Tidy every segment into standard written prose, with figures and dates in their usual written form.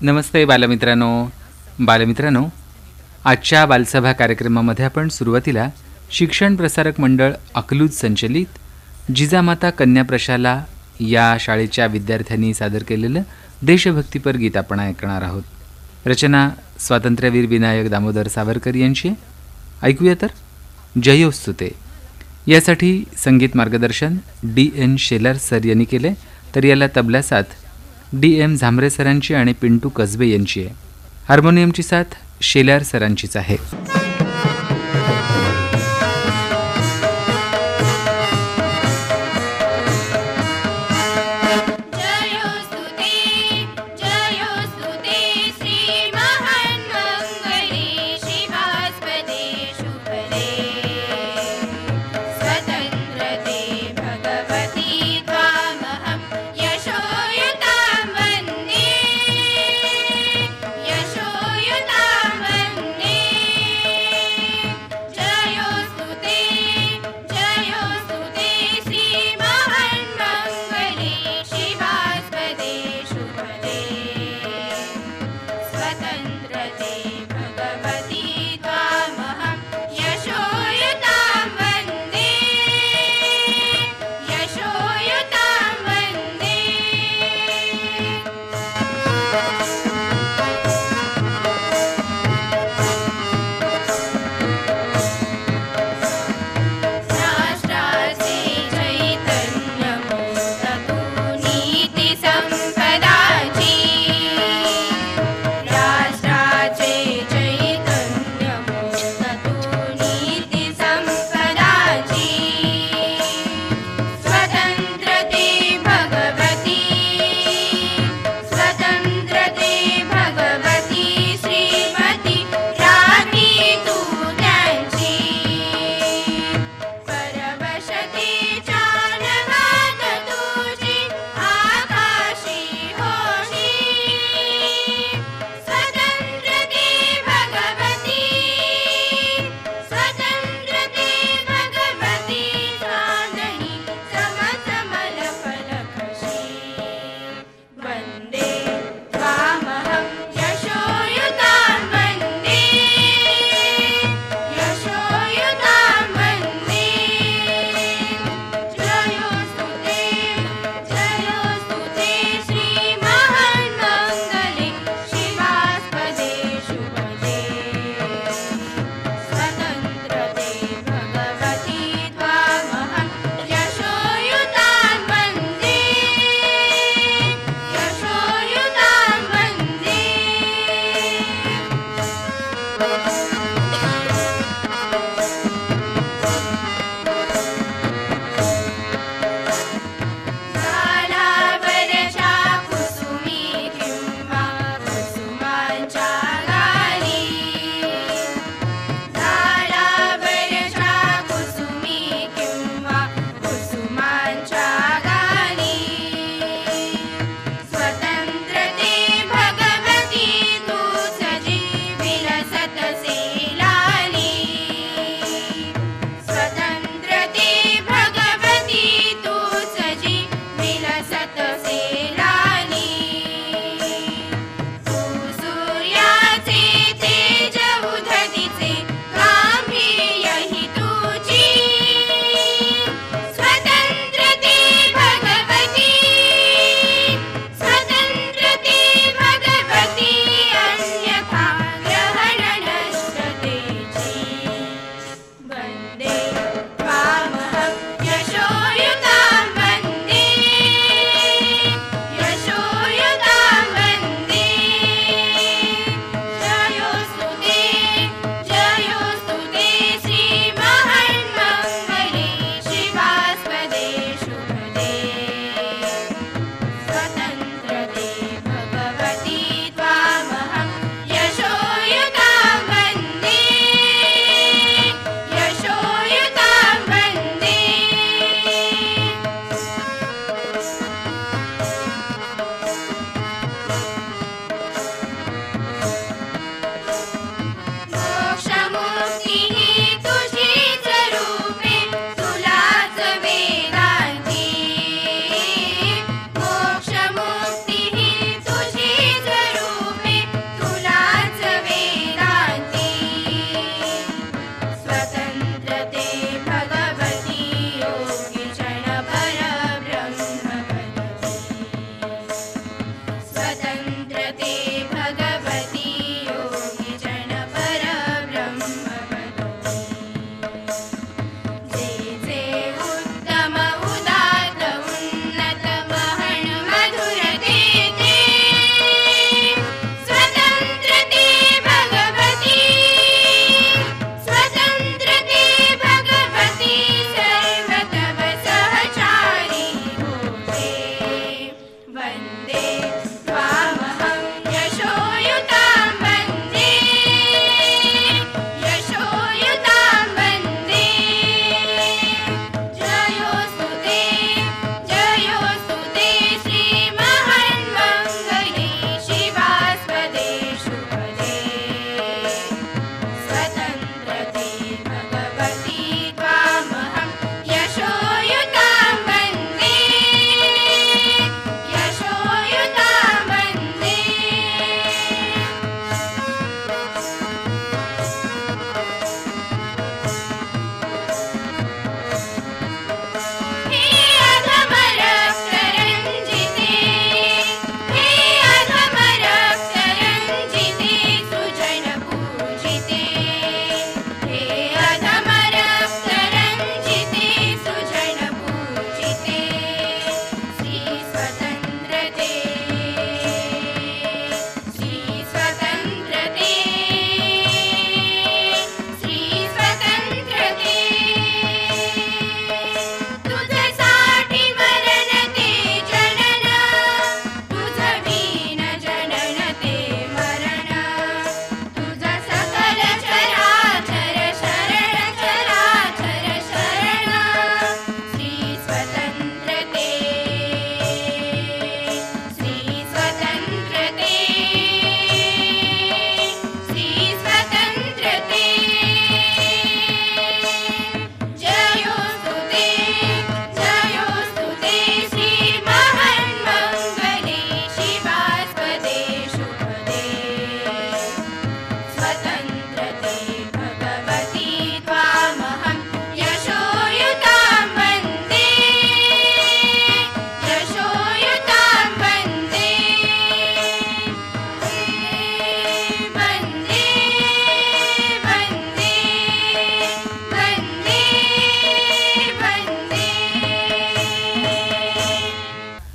नमस्ते बालमित्रांनो, आजच्या बालसभा कार्यक्रमामध्ये आपण सुरुवातीला शिक्षण प्रसारक मंडळ अकलूज संचलित जिजामाता कन्या प्रशाला या शाळेच्या विद्यार्थ्यांनी सादर केलेलं देशभक्तीपर गीत आपण ऐकणार आहोत. रचना स्वातंत्र्यवीर विनायक दामोदर सावरकर यांची. ऐकूया तर, जयोस्तुते. यासाठी संगीत मार्गदर्शन D.N. शेलार सर यांनी केले, तर याला तबला साथ D.M. झांबरे सरांची आणि पिंटू कसबे यांची आहे. हार्मोनियमची साथ शेलार सरांचीच आहे.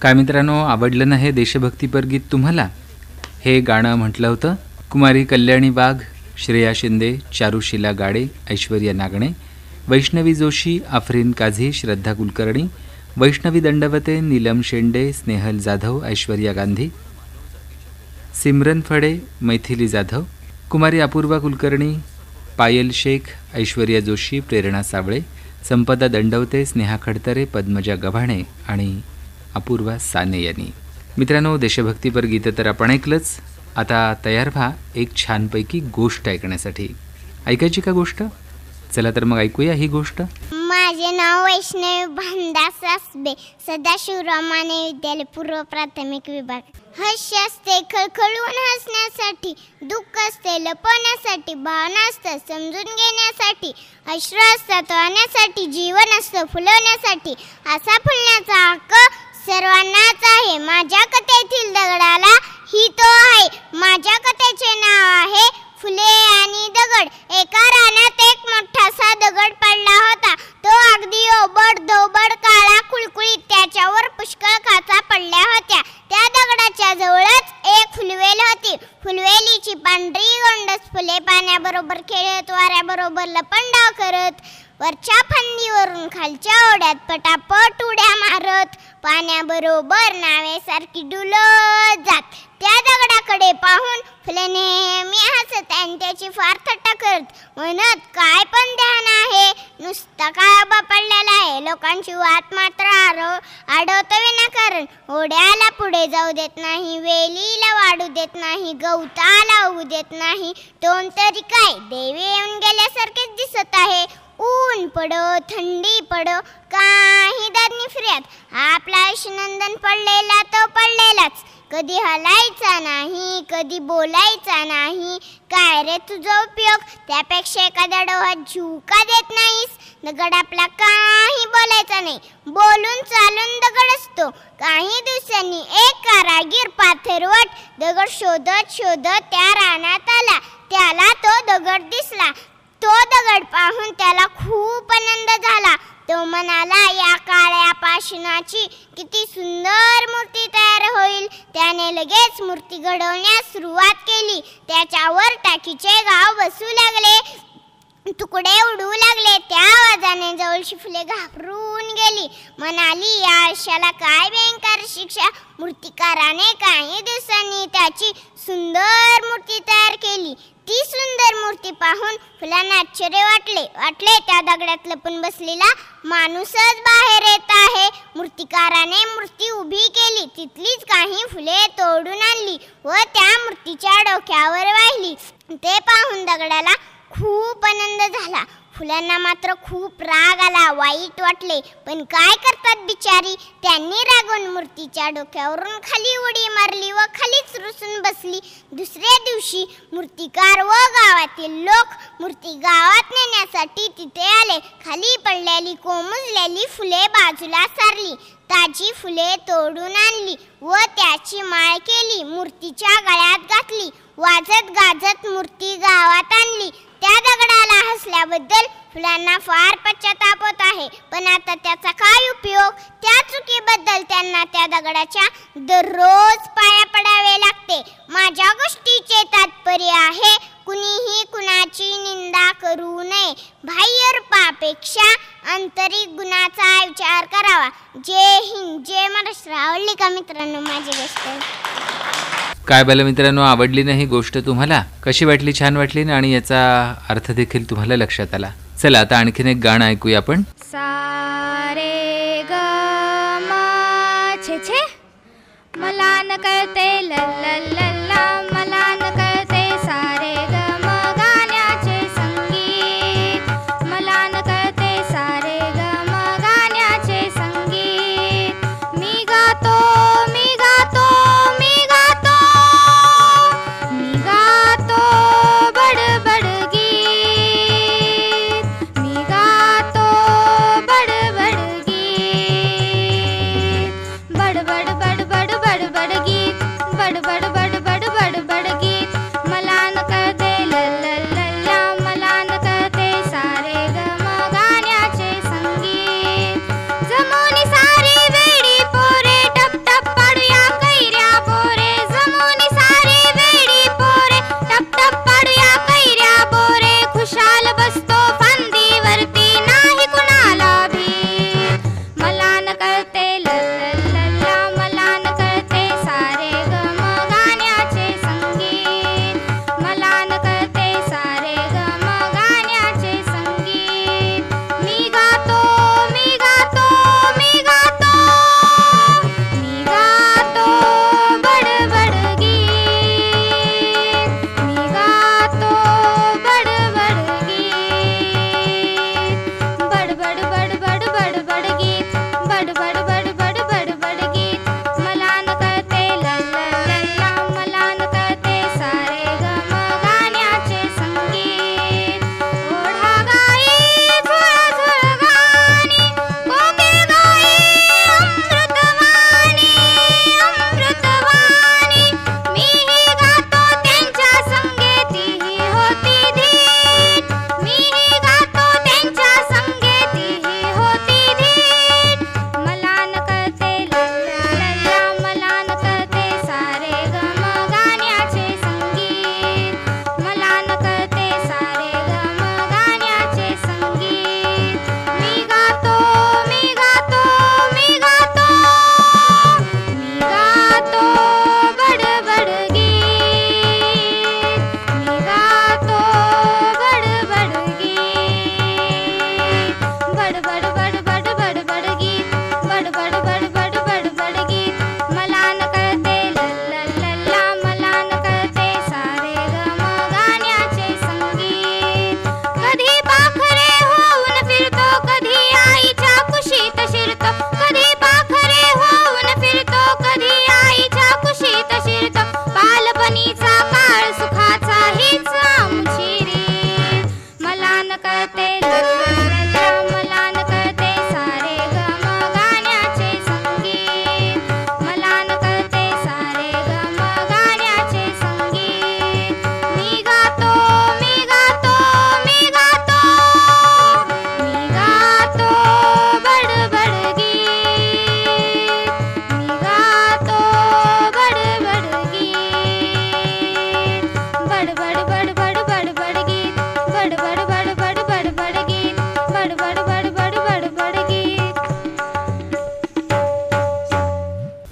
काय मित्रांनो, आवडलं ना हे देशभक्तीपर गीत तुम्हाला? हे गाणं म्हटलं होतं कुमारी कल्याणी वाघ, श्रेया शिंदे, चारुशिला गाडे, ऐश्वर्या नागणे, वैष्णवी जोशी, आफरीन काझी, श्रद्धा कुलकर्णी, वैष्णवी दंडवते, नीलम शेंडे, स्नेहल जाधव, ऐश्वर्या गांधी, सिमरन फडे, मैथिली जाधव, कुमारी अपूर्वा कुलकर्णी, पायल शेख, ऐश्वर्या जोशी, प्रेरणा सावळे, संपदा दंडवते, स्नेहा खडतरे, पद्मजा गव्हाणे आणि अपूर्वा साने यांनी. मित्रांनो, देशभक्तीपर गीतं तर आपण ऐकलंच. आता तयार व्हा एक छानपैकी गोष्ट ऐकण्यासाठी. ऐकायची का गोष्ट? चला तर मग ऐकूया ही गोष्ट. माझे नाव वैष्णवी भानदास सासबे, सदाशिवराव माने विद्यालय पूर्व प्राथमिक विभाग. हास्य असते खळखळून हसण्यासाठी, दुःख असते लपवण्यासाठी, भावना असतं समजून घेण्यासाठी, अश्रू असतात वाहण्यासाठी, जीवन असतं फुलवण्यासाठी. असा फुलण्याचा हक्क सर्वांनाच आहे. माझ्या कथेतील दगडाला ही तो आहे. माझ्या कथेचे नाव आहे फुले आणि दगड. एका रानात एक मोठासा दगड पडला होता. तो अगदी ओबड धोबड काळा कुळकुळीत. त्याच्यावर पुष्कळ काचा पडल्या होत्या. त्या दगडाच्या जवळच एक फुलवेल होती. फुलवेलीची पांढरी गोंडस फुले पाण्याबरोबर खेळत, वाऱ्याबरोबर लपंडाव करत, वरच्या फांदीवरून खालच्या ओढ्यात पटापट उड्या मारत, पाण्याबरोबर नावेसारखी डुलत जात. त्या दगडाकडे पाहून फुले नेहमी हसत आणि त्याची फार थट्टा करत, म्हणत, काय पण ध्यान आहे, नुसता काळोबा पडलेला आहे. लोकांची वाट मात्र अडवतो विनाकारण. ओढ्याला पुढे जाऊ देत नाही, वेलीला वाढू देत नाही, गवताला उगू देत नाही. तोंड तरी काय देवी येऊन गेल्यासारखेच दिसत आहे. ऊन पडो, थंडी पडो, काही दर निफर्यात. आपला आयुष्यनंदन पडलेला तो पडलेलाच. कधी हलायचा नाही, कधी बोलायचा नाही. काय रे तुझा उपयोग? त्यापेक्षा एखाद्या डोहात जीव का देत नाहीस? दगड आपला काही बोलायचा नाही, बोलून चालून दगड असतो. काही दिवसांनी एक कारागीर पाथरवट दगड शोधत शोधत त्या रानात आला. त्याला तो दगड दिसला. तो दगड पाहून त्याला खूप आनंद झाला. तो म्हणाला, या काळ्या पाषाणाची किती सुंदर मूर्ती तयार होईल. त्याने लगेच मूर्ती घडवण्यास सुरुवात केली. त्याच्यावर टाकीचे गाव बसू लागले, तुकडे उडू लागले. त्या आवाजाने जवळची फुले घाबरून गेली. म्हणाली, या आयुष्याला काय भयंकर शिक्षा. मूर्तिकाराने काही दिवसांनी त्याची सुंदर मूर्ती तयार केली. ती सुंदर मूर्ती पाहून फुलांना आश्चर्य वाटले. त्या दगडात लपून बसलेला माणूसच बाहेर येत आहे. मूर्तिकाराने मूर्ती उभी केली. तिथलीच काही फुले तोडून आणली व त्या मूर्तीच्या डोक्यावर वाहिली. ते पाहून दगडाला खूप आनंद झाला. फुलांना मात्र खूप राग आला, वाईट वाटले. पण काय करतात बिचारी. त्यांनी रागून मूर्तीच्या डोक्यावरून खाली उडी मारली व खालीच रुसून बसली. दुसऱ्या दिवशी मूर्तिकार व गावातील लोक मूर्ती गावात नेण्यासाठी तिथे आले. खाली पडलेली कोमुजलेली फुले बाजूला सारली. ताजी फुले तोडून आणली व त्याची माळ केली. मूर्तीच्या गळ्यात घातली. वाजत गाजत मूर्ती गावात आणली. त्या दगडाला हसल्याबद्दल फुलांना फार पश्चाताप होत आहे. पण आता त्याचा काय उपयोग? त्या चुकीबद्दल त्यांना त्या दगडाच्या दररोज पाया पडावे लागते. माझ्या गोष्टीचे तात्पर्य आहे, कुणीही कुणाची निंदा करू नये. बाह्य रूपापेक्षा आंतरिक गुणाचा विचार करावा. जय हिंद, जय महाराष्ट्र. आवडली का मित्रांनो माझी गोष्ट? काय बरं मित्रांनो, आवडली नाही गोष्ट तुम्हाला? कशी वाटली? छान वाटली ना? आणि याचा अर्थ देखील तुम्हाला लक्षात आला. चला आता आणखीन एक गाणं ऐकूया आपण. सारे ग म छे छे, मला न कळते ल ल ल ला, मला न कळते सारे ग म गाण्याचे संगीत, मला न कळते सारे ग म गाण्याचे संगीत. मी गातो मी गातो मी गातो मी गातो बडबड गीत, मी गातो बडबड गीत, बडबड बडबड बडबड गीत, बडबड बडबड बडबड गीत. मला न कळते ल ल ल ला, मला न कळते सारे ग म गाण्याचे संगीत. जमुनी सारी वेडी पोरे टप टप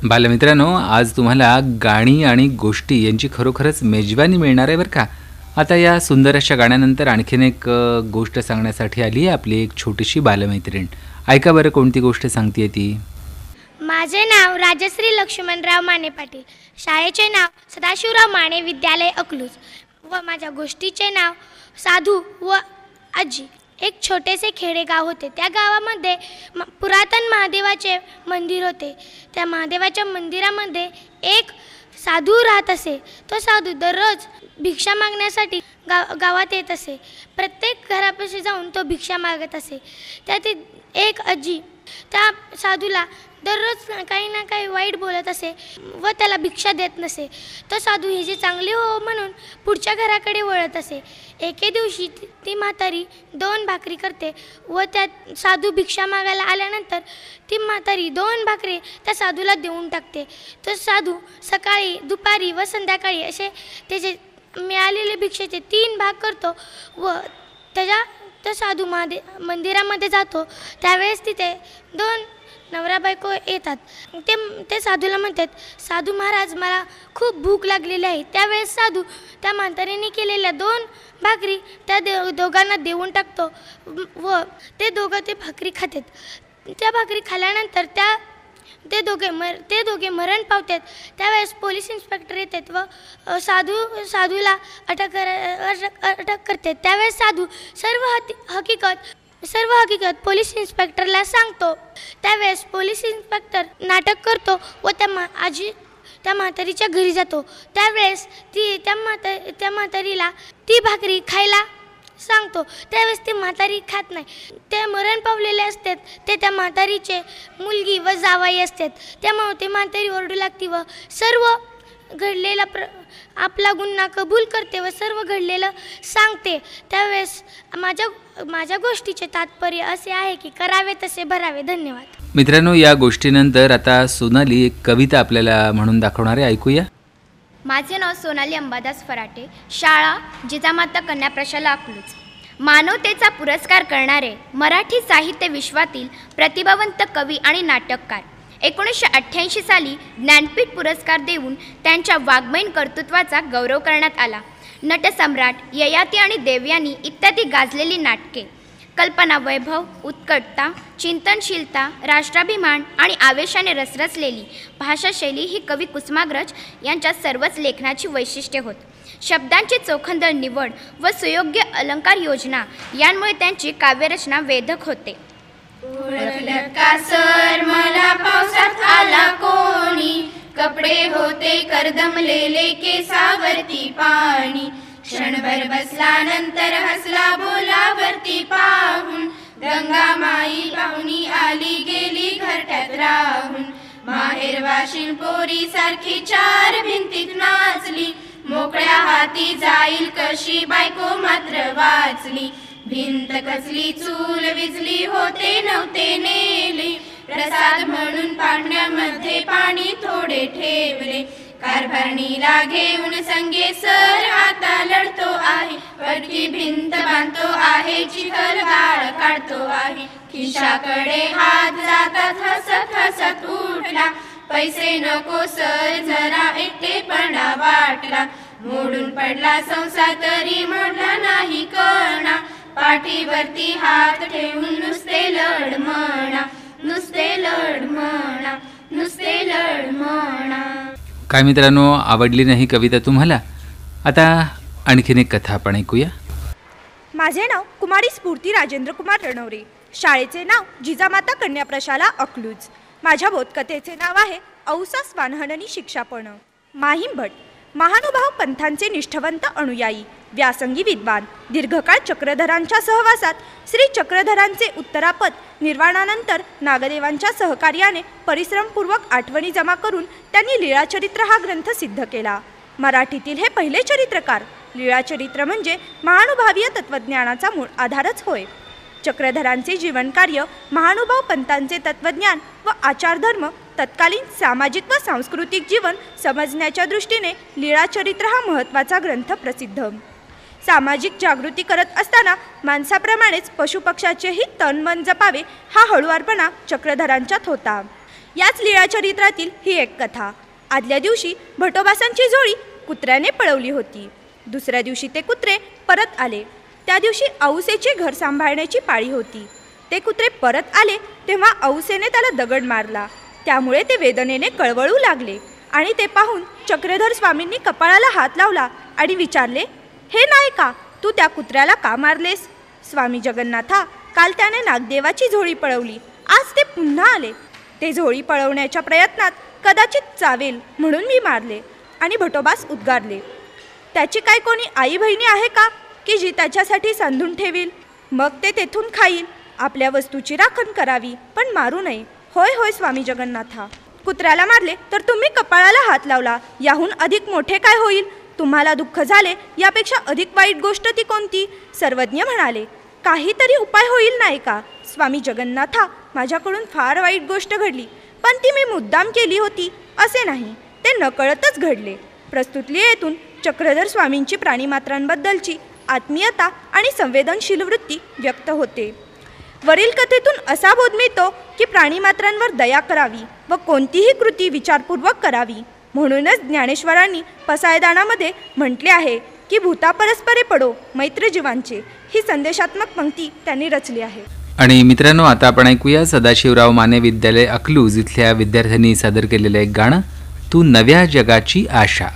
बालमित्रांनो, आज तुम्हाला गाणी आणि गोष्टी यांची खरोखरच मेजवानी मिळणार आहे बरं का. आता या सुंदर अशा गाण्यानंतर आणखीन एक गोष्ट सांगण्यासाठी आली आहे आपली एक छोटीशी बालमैत्रीण. ऐका बरं कोणती गोष्ट सांगते ती. माझे नाव राजश्री लक्ष्मणराव माने पाटील. शाळेचे नाव सदाशिवराव माने विद्यालय अकलूज व माझ्या गोष्टीचे नाव साधू व आजी. एक छोटेसे खेडेगाव होते. त्या गावामध्ये पुरातन महादेवाचे मंदिर होते. त्या महादेवाच्या मंदिरामध्ये एक साधू राहत असे. तो साधू दररोज भिक्षा मागण्यासाठी गावात येत असे. प्रत्येक घरापाशी जाऊन तो भिक्षा मागत असे. त्यातील एक आजी त्या साधूला दररोज काही ना काही वाईट बोलत असे व त्याला भिक्षा देत नसे. तो साधू ही जी चांगली हो म्हणून पुढच्या घराकडे वळत असे. एके दिवशी ती म्हातारी 2 भाकरी करते व त्या साधू भिक्षा मागायला आल्यानंतर ती म्हातारी 2 भाकरी त्या साधूला देऊन टाकते. तो साधू सकाळी, दुपारी व संध्याकाळी असे त्याचे मिळालेले भिक्षेचे 3 भाग करतो व तो साधू मंदिरामध्ये जातो. त्यावेळेस तिथे 2 नवरा बायको येतात. ते साधूला म्हणतात, साधू महाराज मला खूप भूक लागलेली आहे. त्यावेळेस साधू त्या म्हातारीने केलेल्या 2 भाकरी त्या दोघांना देऊन टाकतो व ते दोघं ते भाकरी खातात. त्या भाकरी खाल्ल्यानंतर ते दोघे मरण पावतात. त्यावेळेस पोलीस इन्स्पेक्टर येतात व साधूला अटक करतात. त्यावेळेस साधू सर्व हकीकत पोलीस इन्स्पेक्टरला सांगतो. त्यावेळेस पोलीस इन्स्पेक्टर नाटक करतो व त्या म्हातारीच्या घरी जातो. त्यावेळेस त्या म्हातारीला ती भाकरी खायला सांगतो. त्यावेळेस ती म्हातारी खात नाही. ते मरण पावलेले असतात. ते त्या म्हातारीचे मुलगी व जावाई असतात. त्यामुळे ते म्हातारी ओरडू लागते व सर्व घडलेला आपला गुन्हा कबूल करते व सर्व घडलेलं सांगते. त्यावेळेस माझ्या गोष्टीचे तात्पर्य असे आहे की करावे तसे भरावे. धन्यवाद. मित्रांनो, या गोष्टीनंतर आता सोनाली एक कविता आपल्याला म्हणून दाखवणार आहे. ऐकूया. माझे नाव सोनाली अंबादास फराटे. शाळा जिजामाता कन्या प्रशाला अकलूज. मानवतेचा पुरस्कार करणारे मराठी साहित्य विश्वातील प्रतिभावंत कवी आणि नाटककार. 1988 साली ज्ञानपीठ पुरस्कार देऊन त्यांच्या वाङ्मयीन कर्तृत्वाचा गौरव करण्यात आला. नटसम्राट, ययाती आणि देवयानी इत्यादी गाजलेली नाटके, कल्पना वैभव, उत्कटता, चिंतनशीलता, राष्ट्राभिमान आणि आवेशाने रसरसलेली भाषाशैली ही कवी कुसुमाग्रज यांच्या सर्वच लेखनाची वैशिष्ट्ये होत. शब्दांची चोखंदळ निवड व सुयोग्य अलंकार योजना यांमुळे त्यांची काव्यरचना वेधक होते. ओळखलं का सर मला पावसात आला कोणी, कपडे होते करदमलेले केसावरती पाणी, क्षणभर बसला नंतर हसला बोलावरती पाहून, गंगामाई पाहुणी आली गेली घरट्यात राहून, माहेर वाशिन पोरी सारखी 4 भिंतीत नाचली, मोकळ्या हाती जाईल कशी बायको मात्र वाचली, भिंत कसली चूल विजली होते नव्हते नेले, प्रसाद म्हणून पाण्यामध्ये पाणी थोडे ठेवले, कारभारणीला घेऊन संगे सर आता लढतो आहे, पडकी भिंत बांधतो आहे, चिखल गाळ काढतो आहे, खिशाकडे हात जातात हसत हसत उठला, पैसे नको सर जरा एकटेपणा वाटला, मोडून पडला संसार तरी मोडला नाही कणा, पाठीवरती हात ठेवून नुसते लढ म्हणा, नुसते लढ म्हणा, नुसते लढ म्हणा. काय मित्रांनो, आवडली नाही कविता तुम्हाला? आता आणखीन एक कथा आपण ऐकूया. माझे नाव कुमारी स्फूर्ती राजेंद्र कुमार रणवरे. शाळेचे नाव जिजामाता कन्या प्रशाला अकलूज. माझ्या बोधकथेचे नाव आहे औसा स्वानहननी शिक्षापण. माहीम भट महानुभाव पंथांचे निष्ठवंत अनुयायी, व्यासंगी विद्वान, दीर्घकाळ चक्रधरांच्या सहवासात श्री चक्रधरांचे उत्तरापद निर्वाणानंतर नागदेवांच्या सहकार्याने परिश्रमपूर्वक आठवणी जमा करून त्यांनी लीळाचरित्र हा ग्रंथ सिद्ध केला. मराठीतील हे पहिले चरित्रकार. लीळाचरित्र म्हणजे महानुभावीय तत्त्वज्ञानाचा मूळ आधारच होय. चक्रधरांचे जीवनकार्य, महानुभाव पंथांचे तत्त्वज्ञान व आचारधर्म, तत्कालीन सामाजिक व सांस्कृतिक जीवन समजण्याच्या दृष्टीने लीळाचरित्र हा महत्त्वाचा ग्रंथ प्रसिद्ध. सामाजिक जागृती करत असताना माणसाप्रमाणेच पशुपक्षाचेही तन मन जपावे हा हळुवारपणा चक्रधरांच्यात होता. याच लीळा चरित्रातील ही एक कथा. आदल्या दिवशी भटोबासांची जोडी कुत्र्याने पळवली होती. दुसऱ्या दिवशी ते कुत्रे परत आले. त्या दिवशी औसेचे घर सांभाळण्याची पाळी होती. ते कुत्रे परत आले तेव्हा औसेने त्याला दगड मारला. त्यामुळे ते वेदनेने कळवळू लागले आणि ते पाहून चक्रधर स्वामींनी कपाळाला हात लावला आणि विचारले, हे नाही का, तू त्या कुत्र्याला का मारलेस? स्वामी जगन्नाथा, काल त्याने नागदेवाची झोळी पळवली, आज ते पुन्हा आले. ते झोळी पळवण्याच्या प्रयत्नात कदाचित चावेल म्हणून मी मारले. आणि भटोबास उद्गारले, त्याची काय कोणी आई बहिणी आहे का की जी त्याच्यासाठी सांधून ठेवील? मग ते तेथून खाईल. आपल्या वस्तूची राखण करावी पण मारू नये. होय होय स्वामी जगन्नाथा. कुत्र्याला मारले तर तुम्ही कपाळाला हात लावला, याहून अधिक मोठे काय होईल? तुम्हाला दुःख झाले यापेक्षा अधिक वाईट गोष्ट ती कोणती? सर्वज्ञ म्हणाले, काहीतरी उपाय होईल नाही का? स्वामी जगन्नाथा, माझ्याकडून फार वाईट गोष्ट घडली, पण ती मी मुद्दाम केली होती असे नाही, ते नकळतच घडले. प्रस्तुत लीळेतून चक्रधर स्वामींची प्राणीमात्रांबद्दलची आत्मीयता आणि संवेदनशील वृत्ती व्यक्त होते. वरील कथेतून असा बोध मिळतो की प्राणीमात्रांवर दया करावी व कोणतीही कृती विचारपूर्वक करावी. म्हणूनच ज्ञानेश्वरांनी पसायदानामध्ये म्हटले आहे की भूता परस्परे पडो मैत्र जीवांचे. ही संदेशात्मक पंक्ती त्यांनी रचली आहे. आणि मित्रांनो, आता आपण ऐकूया सदाशिवराव माने विद्यालय अकलूज इथल्या विद्यार्थ्यांनी सादर केलेलं एक गाणं, तू नव्या जगाची आशा.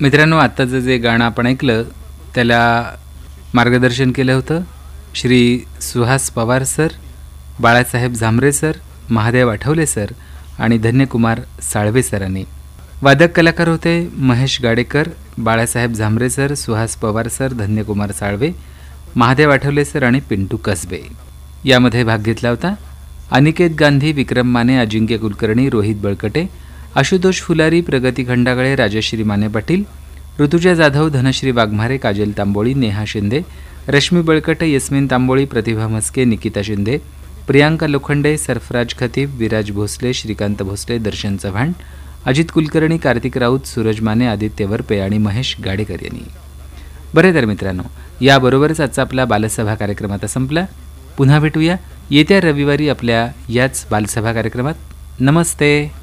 मित्रांनो, आत्ताचं जे गाणं आपण ऐकलं त्याला मार्गदर्शन केलं होतं Shri Suhas Pawar sir, Balasaheb Zambare sir, Mahadev Athawale sir आणि धन्यकुमार साळवे सरांनी. वादक कलाकार होते Mahesh Gadekar, Balasaheb Zambare sir, Suhas Pawar sir, Dhanyakumar Salve, Mahadev Athawale sir आणि पिंटू कसबे. यामध्ये भाग घेतला होता अनिकेत गांधी, विक्रम माने, अजिंक्य कुलकर्णी, रोहित बळकटे, आशुतोष फुलारी, प्रगती खंडागळे, राजश्री माने पाटील, ऋतुजा जाधव, धनश्री वाघमारे, काजल तांबोळी, नेहा शिंदे, रश्मी बळकटे, यस्मिन तांबोळी, प्रतिभा म्हस्के, निकिता शिंदे, प्रियांका लोखंडे, सरफराज खतीब, विराज भोसले, श्रीकांत भोसले, दर्शन चव्हाण, अजित कुलकर्णी, कार्तिक राऊत, सूरज माने, आदित्य वरपे आणि महेश गाडेकर यांनी. बरे तर मित्रांनो, याबरोबरच आजचा आपला बालसभा कार्यक्रम आता संपला. पुन्हा भेटूया येत्या रविवारी आपल्या याच बालसभा कार्यक्रमात. नमस्ते.